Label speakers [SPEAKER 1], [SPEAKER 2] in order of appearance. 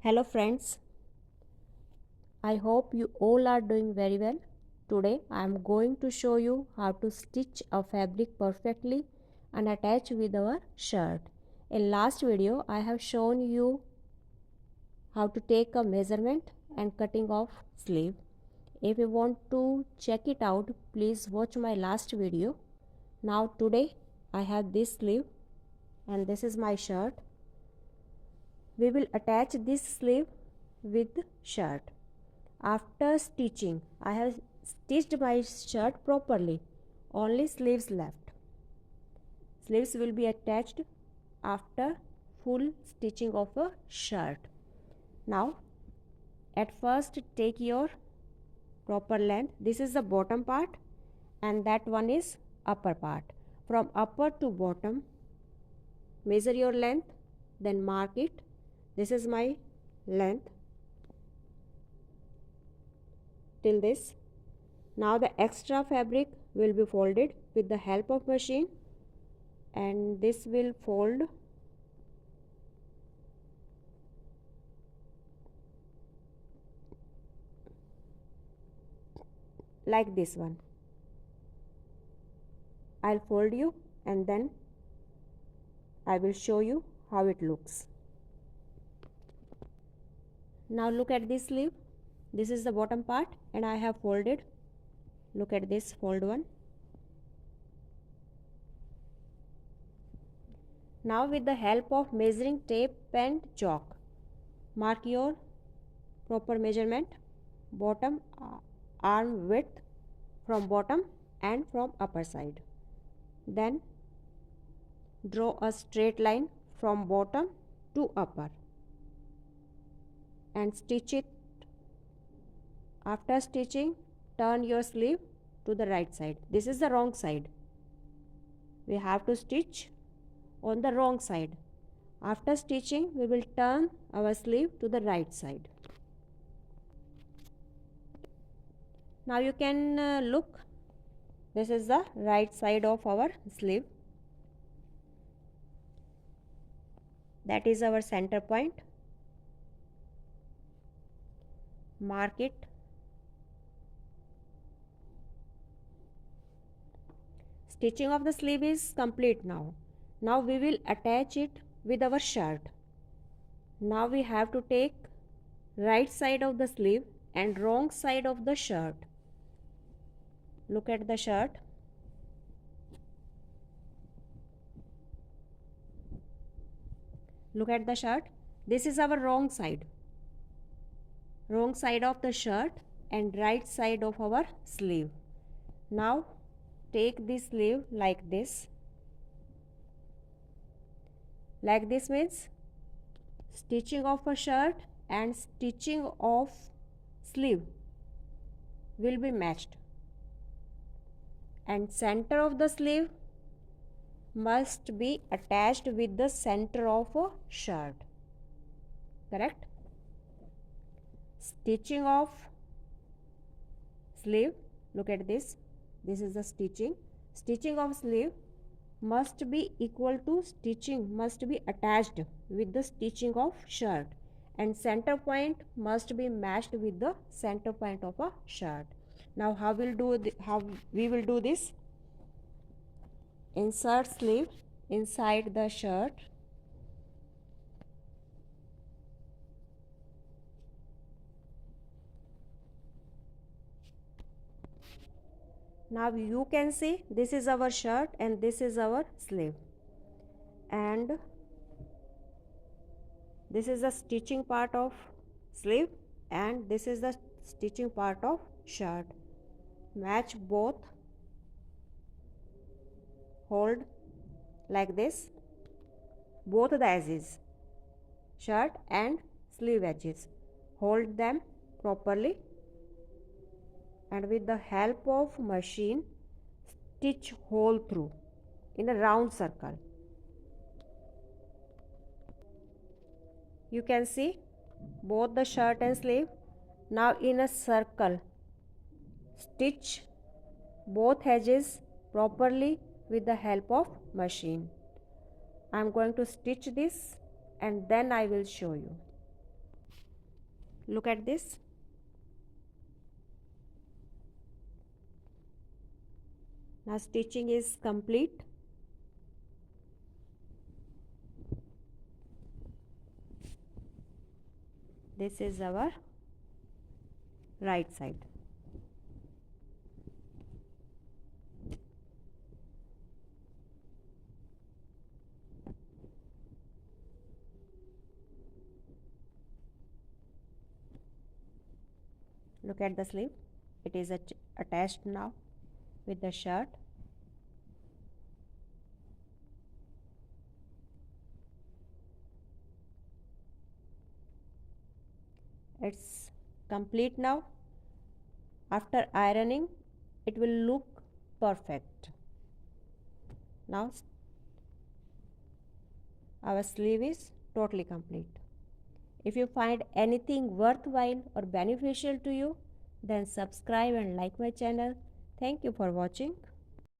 [SPEAKER 1] Hello friends, I hope you all are doing very well. Today I am going to show you how to stitch a fabric perfectly and attach with our shirt. In last video I have shown you how to take a measurement and cutting off sleeve. If you want to check it out, please watch my last video. Now today I have this sleeve and this is my shirt. We will attach this sleeve with shirt. After stitching, I have stitched my shirt properly. Only sleeves left. Sleeves will be attached after full stitching of a shirt. Now, at first take your proper length. This is the bottom part and that one is upper part. From upper to bottom, measure your length, then mark it. This is my length till this. Now the extra fabric will be folded with the help of machine and this will fold like this one. I'll fold you and then I will show you how it looks. Now look at this sleeve. This is the bottom part and I have folded. Look at this fold one. Now with the help of measuring tape and chalk, mark your proper measurement, bottom arm width from bottom and from upper side. Then draw a straight line from bottom to upper and stitch it. After stitching, turn your sleeve to the right side. This is the wrong side. We have to stitch on the wrong side. After stitching, we will turn our sleeve to the right side. Now you can look. This is the right side of our sleeve. That is our center point. Mark it. Stitching of the sleeve is complete now. Now we will attach it with our shirt. Now we have to take right side of the sleeve and wrong side of the shirt. Look at the shirt. Look at the shirt. This is our wrong side. Wrong side of the shirt and right side of our sleeve. Now take this sleeve like this. Like this means stitching of a shirt and stitching of sleeve will be matched. And center of the sleeve must be attached with the center of a shirt. Correct? Stitching of sleeve. Look at this. This is the stitching. Stitching of sleeve must be equal to stitching, must be attached with the stitching of shirt, and center point must be matched with the center point of a shirt. Now how we will do this? Insert sleeve inside the shirt. Now you can see this is our shirt and this is our sleeve, and this is the stitching part of sleeve and this is the stitching part of shirt. Match both. Hold like this both the edges, shirt and sleeve edges. Hold them properly and with the help of machine stitch hole through in a round circle. You can see both the shirt and sleeve. Now in a circle stitch both edges properly with the help of machine. I am going to stitch this and then I will show you. Look at this. Now stitching is complete. This is our right side. Look at the sleeve. It is attached now with the shirt. It's complete now. After ironing, it will look perfect. Now our sleeve is totally complete. If you find anything worthwhile or beneficial to you, then subscribe and like my channel. Thank you for watching.